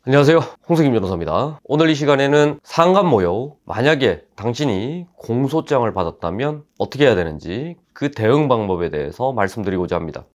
안녕하세요, 홍석임 변호사입니다. 오늘 이 시간에는 상간모욕, 만약에 당신이 공소장을 받았다면 어떻게 해야 되는지 그 대응 방법에 대해서 말씀드리고자 합니다.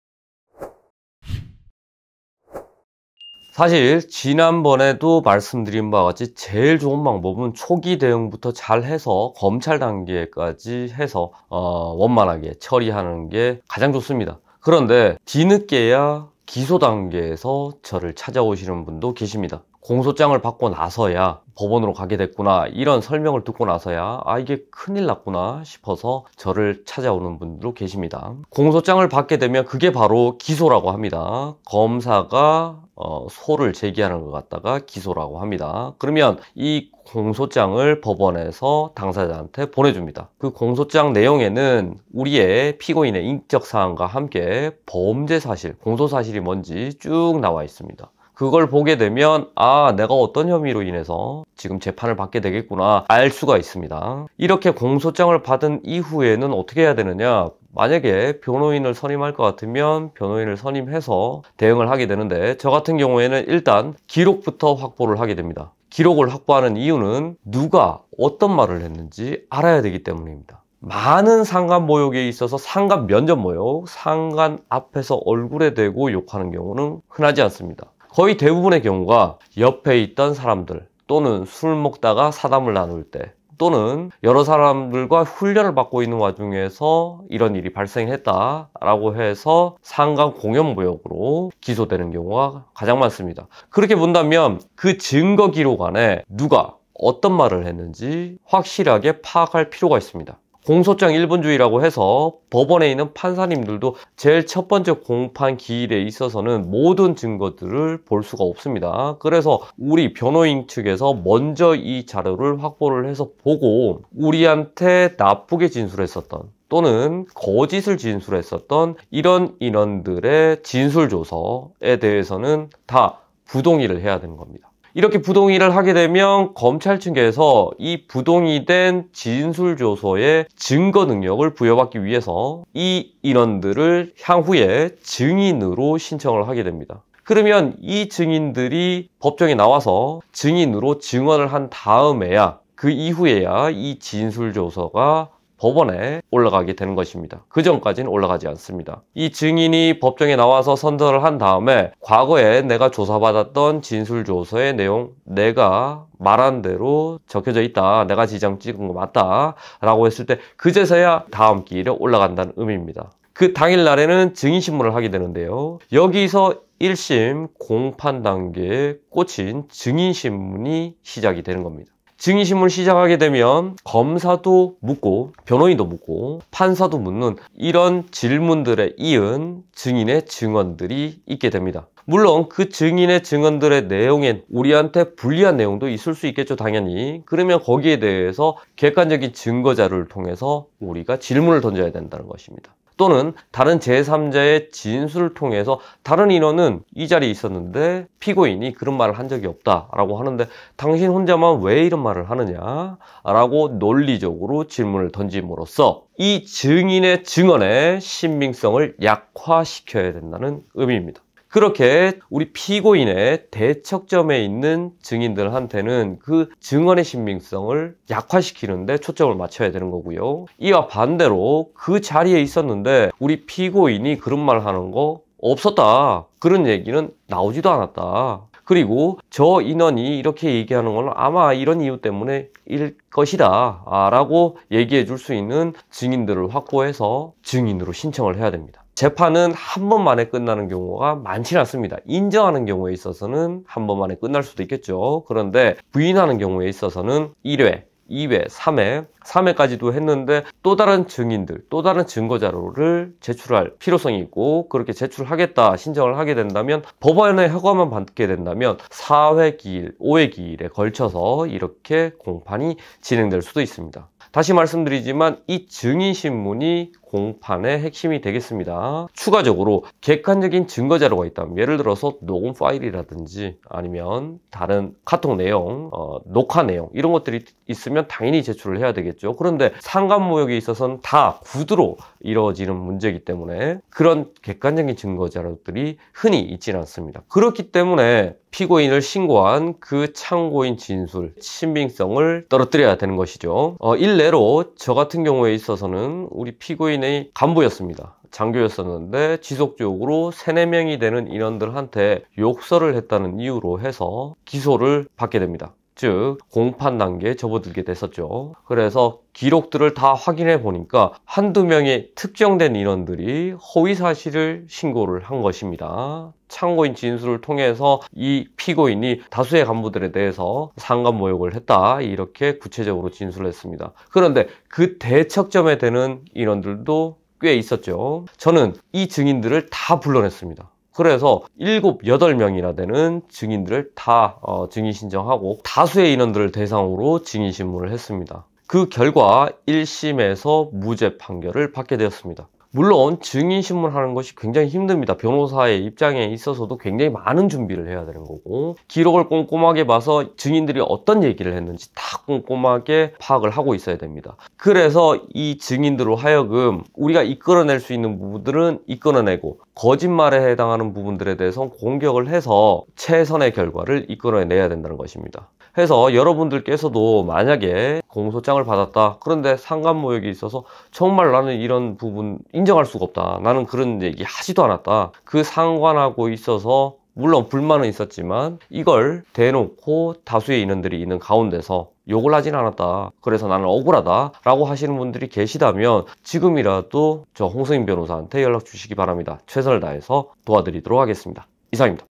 사실 지난번에도 말씀드린 바와 같이 제일 좋은 방법은 초기 대응부터 잘 해서 검찰 단계까지 해서 원만하게 처리하는 게 가장 좋습니다. 그런데 뒤늦게야 기소 단계에서 저를 찾아오시는 분도 계십니다. 공소장을 받고 나서야 법원으로 가게 됐구나, 이런 설명을 듣고 나서야 이게 큰일 났구나 싶어서 저를 찾아오는 분들도 계십니다. 공소장을 받게 되면 그게 바로 기소라고 합니다. 검사가 소를 제기하는 것 같다가 기소라고 합니다. 그러면 이 공소장을 법원에서 당사자한테 보내줍니다. 그 공소장 내용에는 우리의 피고인의 인적 사항과 함께 범죄 사실, 공소 사실이 뭔지 쭉 나와 있습니다. 그걸 보게 되면 내가 어떤 혐의로 인해서 지금 재판을 받게 되겠구나 알 수가 있습니다. 이렇게 공소장을 받은 이후에는 어떻게 해야 되느냐, 만약에 변호인을 선임할 것 같으면 변호인을 선임해서 대응을 하게 되는데, 저 같은 경우에는 일단 기록부터 확보를 하게 됩니다. 기록을 확보하는 이유는 누가 어떤 말을 했는지 알아야 되기 때문입니다. 많은 상간모욕에 있어서 상간 면전모욕, 상간 앞에서 얼굴에 대고 욕하는 경우는 흔하지 않습니다. 거의 대부분의 경우가 옆에 있던 사람들, 또는 술 먹다가 사담을 나눌 때, 또는 여러 사람들과 훈련을 받고 있는 와중에서 이런 일이 발생했다라고 해서 상간 공연모욕으로 기소되는 경우가 가장 많습니다. 그렇게 본다면 그 증거 기록 안에 누가 어떤 말을 했는지 확실하게 파악할 필요가 있습니다. 공소장 1분주의라고 해서 법원에 있는 판사님들도 제일 첫 번째 공판 기일에 있어서는 모든 증거들을 볼 수가 없습니다. 그래서 우리 변호인 측에서 먼저 이 자료를 확보를 해서 보고, 우리한테 나쁘게 진술했었던 또는 거짓을 진술했었던 이런 인원들의 진술조서에 대해서는 다 부동의를 해야 되는 겁니다. 이렇게 부동의를 하게 되면 검찰 측에서 이 부동의 된 진술조서의 증거 능력을 부여받기 위해서 이 인원들을 향후에 증인으로 신청을 하게 됩니다. 그러면 이 증인들이 법정에 나와서 증인으로 증언을 한 다음에야, 그 이후에야 이 진술조서가 법원에 올라가게 되는 것입니다. 그 전까지는 올라가지 않습니다. 이 증인이 법정에 나와서 선서를 한 다음에 과거에 내가 조사받았던 진술조서의 내용, 내가 말한 대로 적혀져 있다, 내가 지장 찍은 거 맞다 라고 했을 때 그제서야 다음 기일에 올라간다는 의미입니다. 그 당일날에는 증인신문을 하게 되는데요, 여기서 1심 공판 단계에 꽂힌 증인신문이 시작이 되는 겁니다. 증인신문을 시작하게 되면 검사도 묻고 변호인도 묻고 판사도 묻는 이런 질문들에 이은 증인의 증언들이 있게 됩니다. 물론 그 증인의 증언들의 내용엔 우리한테 불리한 내용도 있을 수 있겠죠, 당연히. 그러면 거기에 대해서 객관적인 증거 자료를 통해서 우리가 질문을 던져야 된다는 것입니다. 또는 다른 제3자의 진술을 통해서 다른 인원은 이 자리에 있었는데 피고인이 그런 말을 한 적이 없다라고 하는데 당신 혼자만 왜 이런 말을 하느냐라고 논리적으로 질문을 던짐으로써 이 증인의 증언의 신빙성을 약화시켜야 된다는 의미입니다. 그렇게 우리 피고인의 대척점에 있는 증인들한테는 그 증언의 신빙성을 약화시키는데 초점을 맞춰야 되는 거고요. 이와 반대로 그 자리에 있었는데 우리 피고인이 그런 말 하는 거 없었다, 그런 얘기는 나오지도 않았다, 그리고 저 인원이 이렇게 얘기하는 건 아마 이런 이유 때문에 일 것이다 라고 얘기해 줄 수 있는 증인들을 확보해서 증인으로 신청을 해야 됩니다. 재판은 한 번 만에 끝나는 경우가 많지는 않습니다. 인정하는 경우에 있어서는 한 번 만에 끝날 수도 있겠죠. 그런데 부인하는 경우에 있어서는 1회, 2회, 3회, 3회까지도 했는데 또 다른 증인들, 또 다른 증거 자료를 제출할 필요성이 있고, 그렇게 제출하겠다 신청을 하게 된다면 법원의 허가만 받게 된다면 4회 기일, 5회 기일에 걸쳐서 이렇게 공판이 진행될 수도 있습니다. 다시 말씀드리지만 이 증인신문이 공판의 핵심이 되겠습니다. 추가적으로 객관적인 증거 자료가 있다면, 예를 들어서 녹음 파일이라든지 아니면 다른 카톡 내용, 녹화 내용, 이런 것들이 있으면 당연히 제출을 해야 되겠죠. 그런데 상간모욕에 있어서는 다 구두로 이루어지는 문제이기 때문에 그런 객관적인 증거 자료들이 흔히 있지는 않습니다. 그렇기 때문에 피고인을 신고한 그 참고인 진술, 신빙성을 떨어뜨려야 되는 것이죠. 일례로 저 같은 경우에 있어서는 우리 피고인의 간부였습니다. 장교였었는데 지속적으로 3, 4명이 되는 인원들한테 욕설을 했다는 이유로 해서 기소를 받게 됩니다. 즉 공판 단계에 접어들게 됐었죠. 그래서 기록들을 다 확인해 보니까 한두 명의 특정된 인원들이 허위 사실을 신고를 한 것입니다. 참고인 진술을 통해서 이 피고인이 다수의 간부들에 대해서 상간모욕을 했다, 이렇게 구체적으로 진술했습니다. 그런데 그 대척점에 되는 인원들도 꽤 있었죠. 저는 이 증인들을 다 불러냈습니다. 그래서 7, 8명이나 되는 증인들을 다 증인 신청하고 다수의 인원들을 대상으로 증인 신문을 했습니다. 그 결과 1심에서 무죄 판결을 받게 되었습니다. 물론 증인 신문하는 것이 굉장히 힘듭니다. 변호사의 입장에 있어서도 굉장히 많은 준비를 해야 되는 거고, 기록을 꼼꼼하게 봐서 증인들이 어떤 얘기를 했는지 다 꼼꼼하게 파악을 하고 있어야 됩니다. 그래서 이 증인들로 하여금 우리가 이끌어낼 수 있는 부분들은 이끌어내고, 거짓말에 해당하는 부분들에 대해서 공격을 해서 최선의 결과를 이끌어내야 된다는 것입니다. 해서 여러분들께서도 만약에 공소장을 받았다, 그런데 상간모욕이 있어서 정말 나는 이런 부분 인정할 수가 없다, 나는 그런 얘기 하지도 않았다, 그 상관하고 있어서 물론 불만은 있었지만 이걸 대놓고 다수의 인원들이 있는 가운데서 욕을 하진 않았다, 그래서 나는 억울하다 라고 하시는 분들이 계시다면 지금이라도 저 홍성인 변호사한테 연락 주시기 바랍니다. 최선을 다해서 도와드리도록 하겠습니다. 이상입니다.